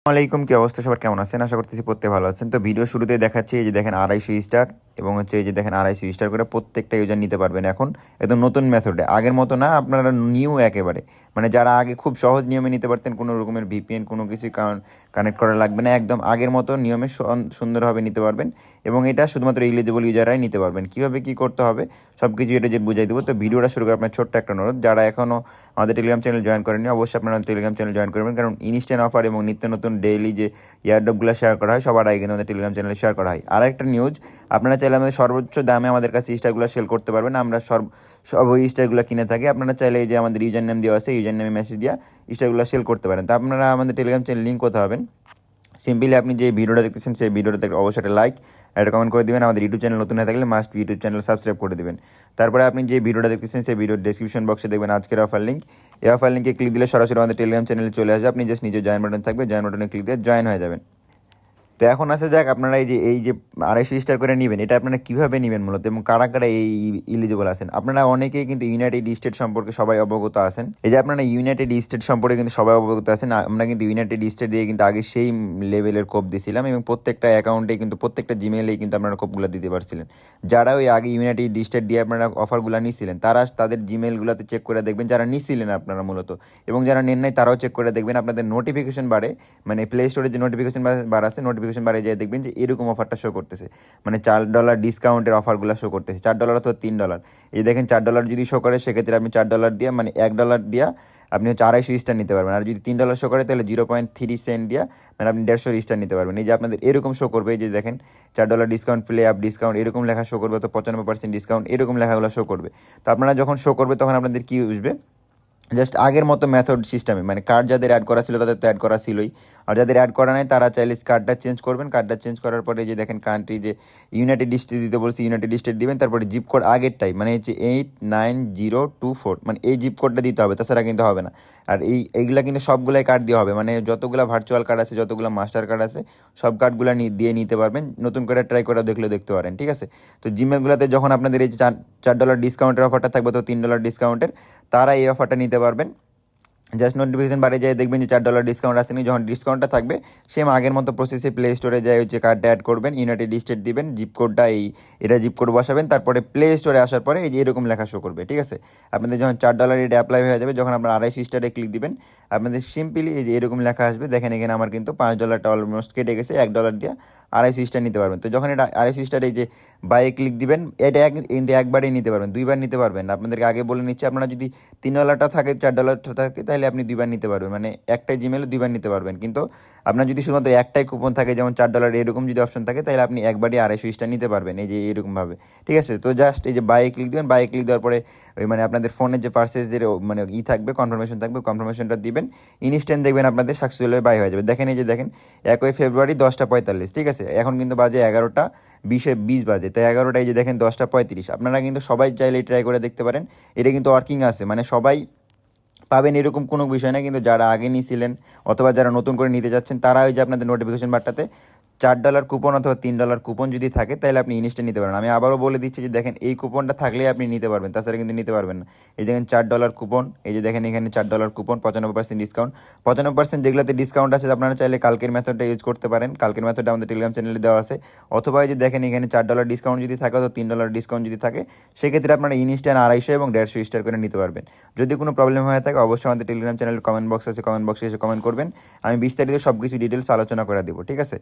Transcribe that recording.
আলাইকুম, কি অবস্থা? সবার কেমন আছেন? আশা করতেছি প্রত্যেকে ভালো আছেন। তো ভিডিও শুরুতেই দেখাচ্ছি, এই যে দেখেন 250 স্টার এবং হচ্ছে এই যে দেখেন 250 স্টার করে প্রত্যেকটা ইউজার নিতে পারবেন এখন একদম নতুন মেথডে। আগের মতো না, আপনারা নিউ একেবারে, মানে যারা আগে খুব সহজ নিয়মে নিতে পারতেন, কোনো রকমের ভিপিএন কোনো কিছুই কানেক্ট করা লাগবে না, একদম আগের মতো নিয়মে সুন্দরভাবে নিতে পারবেন। এবং এটা শুধুমাত্র এলিজিবল ইউজাররাই নিতে পারবেন। কীভাবে কী করতে হবে সব কিছু এটা যে বুঝাই দেবো। তো ভিডিওটা শুরু করে আপনার ছোট্ট একটা অনুরোধ, যারা এখনও আমাদের টেলিগ্রাম চ্যানেল জয়েন করেননি, অবশ্যই আপনারা টেলিগ্রাম চ্যানেল জয়েন করবেন, কারণ ইনস্ট্যান্ট অফার এবং নিত্য নতুন ডেইলি যে ইয়ারড্রপগুলো শেয়ার করা হয় সবার আগে কিন্তু আমাদের টেলিগ্রাম চ্যানেলে শেয়ার করা হয়। আর একটা নিউজ, আপনারা চাইলে আমাদের সর্বোচ্চ দামে আমাদের কাছে স্টারগুলো সেল করতে পারবেন। আমরা সব ওই স্টারগুলো কিনে থাকি। আপনারা চাইলে এই যে আমাদের ইউজার নেম দেওয়া আছে, ইউজার নেমে মেসেজ দিয়ে স্টারগুলো সেল করতে পারেন। তো আপনারা আমাদের টেলিগ্রাম চ্যানেল লিঙ্ক কোথাও হবেন, সিম্পলি আপনি যে ভিডিওটা দেখতেছেন সেই ভিডিওটাতে অবশ্যই একটা লাইক, একটা কমেন্ট করে দেবেন। আমাদের ইউটিউব চ্যানেল নতুন হয়ে থাকলে মাস্ট ইউটিউব চ্যানেল সাবস্ক্রাইব করে দেবেন। তারপরে আপনি যে ভিডিওটা দেখতেছেন সেই ভিডিওর ডেসক্রিপশন বক্সে দেখবেন আজকের অফার লিঙ্ক। এই অফার লিঙ্কে ক্লিক দিলে সরাসরি আমাদের টেলিগ্রাম চ্যানেলে চলে আসবে। আপনি জাস্ট নিজের জয়েন বাটন থাকবে, জয়েন বাটনে ক্লিক দিয়ে জয়েন হয়ে যাবেন। তো এখন আসা যাক, আপনারা এই যে 250 স্টার করে নেবেন, এটা আপনারা কীভাবে নেবেন মূলত, এবং কারা কারা এই এলিজিবল আছেন। আপনারা অনেকেই কিন্তু ইউনাইটেড স্টেট সম্পর্কে সবাই অবগত আছেন। এই যে আপনারা ইউনাইটেড স্টেট সম্পর্কে কিন্তু সবাই অবগত আছেন। আমরা কিন্তু ইউনাইটেড স্টেট দিয়ে কিন্তু আগে সেই লেভেলের কোপ দিয়েছিলাম, এবং প্রত্যেকটা অ্যাকাউন্টে কিন্তু প্রত্যেকটা জিমেইলেই কিন্তু আপনারা কোপগুলো দিতে পারছিলেন। যারা ওই আগে ইউনাইটেড স্টেট দিয়ে আপনারা অফারগুলো নিছিলেন, তারা তাদের জিমেইলগুলোতে চেক করে দেখবেন, যারা নিছিলেন আপনারা মূলত, এবং যারা নেন নাই তারাও চেক করে দেখবেন। আপনাদের নোটিফিকেশন বারে, মানে প্লে স্টোরে যে নোটিফিকেশন বার আছে, নোটিফিকেশন বারে যেয়ে দেখবেন যে এরকম অফারটা শো করতেছে, মানে $4 ডিসকাউন্টের অফারগুলো শো করতেছে, $4 অথবা $3। এই দেখেন $4 যদি শো করে, সেক্ষেত্রে আপনি $4 দিয়ে, মানে $1 দিয়ে আপনি হচ্ছে 250 স্টার নিতে পারবেন। আর যদি $3 শো করে, তাহলে 0.3 সেন্ট দিয়ে মানে আপনি 150 স্টার নিতে পারবেন। এই যে আপনাদের এরকম শো করবে, এই যে দেখেন $4 ডিসকাউন্ট, প্লে অ্যাপ ডিসকাউন্ট, এরকম লেখা শো করবে, তো 95% ডিসকাউন্ট, এরকম লেখাগুলো শো করবে। তো আপনারা যখন শো করবে তখন আপনাদের কী বুঝবে, জাস্ট আগের মতো মেথড সিস্টেমে, মানে কার্ড যাদের অ্যাড করা ছিল তাদের তো অ্যাড করা ছিলই, আর যাদের অ্যাড করা নাই তারা চাইলে কার্ডটা চেঞ্জ করবেন। কার্ডটা চেঞ্জ করার পরে যে দেখেন কান্ট্রি যে ইউনাইটেড স্টেট দিতে বলছি, ইউনাইটেড স্টেট দিবেন। তারপরে জিপ কোড আগেরটাই, মানে হচ্ছে 89024, মানে এই জিপ কোডটা দিতে হবে, তাছাড়া কিন্তু হবে না। আর এইগুলা কিন্তু সবগুলাই কার্ড দিয়ে হবে, মানে যতগুলো ভার্চুয়াল কার্ড আছে, যতগুলো মাস্টার কার্ড আছে, সব কার্ডগুলো দিয়ে নিতে পারবেন। নতুন করে ট্রাই করে দেখতে পারেন, ঠিক আছে। তো জিমেলগুলোতে যখন আপনাদের এই যে $4 ডিসকাউন্টের অফারটা থাকবে, তো $3 ডিসকাউন্টের, তারা এই অফারটা নিতে পারবেন। জাস্ট নোটিফিকেশন বারে যায় দেখবেন যে $4 ডিসকাউন্ট আসেনি। যখন ডিসকাউন্টটা থাকবে, সেম আগের মতো প্রসেসে প্লে স্টোরে যায় হচ্ছে কার্ডটা অ্যাড করবেন, ইউনাইটেড স্টেট দিবেন, জিপ কোডটা এটা জিপ কোড বসাবেন। তারপরে প্লে স্টোরে আসার পরে এই যে এরকম লেখা শো করবে, ঠিক আছে। আপনাদের যখন $4 এটা অ্যাপ্লাই হয়ে যাবে, যখন আপনার 250 স্টারে ক্লিক দিবেন, আপনাদের সিম্পলি এই যে এরকম লেখা আসবে। দেখেন এখানে আমার কিন্তু $5 অলমোস্ট কেটে গেছে, $1 দিয়ে 250 স্টার নিতে পারবেন। তো যখন এটা 250 স্টার এই যে বাইয়ে ক্লিক দিবেন, এটা কিন্তু একবারেই নিতে পারবেন, দুইবার নিতে পারবেন। আপনাদেরকে আগে বলে নিচ্ছি, আপনারা যদি $3টা থাকে, $4টা থাকে, তাহলে আপনি দুইবার নিতে পারবেন, মানে একটাই জিমেলে দুইবার নিতে পারবেন। কিন্তু আপনার যদি শুধুমাত্র একটাই কুপন থাকে, যেমন $4 এরকম যদি অপশন থাকে, তাহলে আপনি একবারই 250 স্টার নিতে পারবেন, এই যে এরকমভাবে, ঠিক আছে। তো জাস্ট এই যে বাইয়ে ক্লিক দেবেন, বাইয়ে ক্লিক দেওয়ার পরে ওই মানে আপনাদের ফোনের যে পার্সেসের মানে থাকবে, কনফার্মেশন থাকবে, কনফার্মেশনটা দিবেন, ইনস্ট্যান্ট দেখবেন আপনাদের সাকসেসফুল বাই হয়ে যাবে। দেখেন এই যে দেখেন 1 ফেব্রুয়ারি 10:45, ঠিক আছে। এখন কিন্তু বাজে 11:20 বাজে। তো 11টায় যে দেখেন 10:35। আপনারা কিন্তু সবাই চাইলে ট্রাই করে দেখতে পারেন, এটা কিন্তু ওয়ার্কিং আছে, মানে সবাই পাবেন এরকম কোনো বিষয় না। কিন্তু যারা আগে নিয়েছিলেন অথবা যারা নতুন করে নিতে যাচ্ছেন, তারা ওই যে আপনাদের নোটিফিকেশন বারটাতে $4 কুপন অথবা $3 কুপন যদি থাকে, তাহলে আপনি ইনস্ট্যান্ট নিতে পারেন। আমি আবারও বলে দিচ্ছি যে দেখেন এই কুপনটা থাকলেই আপনি নিতে পারবেন, তাছাড়া কিন্তু নিতে পারবেন না। এই দেখেন $4 কুপন, এই যে দেখেন এখানে $4 কুপন, 95% ডিসকাউন্ট। 95% যেগুলোতে ডিসকাউন্ট আছে, আপনারা চাইলে কালকের মেথডটা ইউজ করতে পারেন। কালকের মেথডটা আমাদের টেলিগ্রাম চ্যানেলে দেওয়া আছে। অথবা এই যে দেখেন এখানে $4 ডিসকাউন্ট যদি থাকে, অথবা $3 ডিসকাউন্ট যদি থাকে, সেক্ষেত্রে আপনারা ইনস্ট্যান্ট 250 এবং 150 স্টার করে নিতে পারবেন। যদি কোনো প্রবলেম হয়ে থাকে, অবশ্যই আমাদের টেলিগ্রাম চ্যানেলের কমেন্ট বক্স আছে, কমেন্ট বক্সে এসে কমেন্ট করবেন। আমি বিস্তারিত সব কিছু ডিটেলস আলোচনা করে দেবো, ঠিক আছে।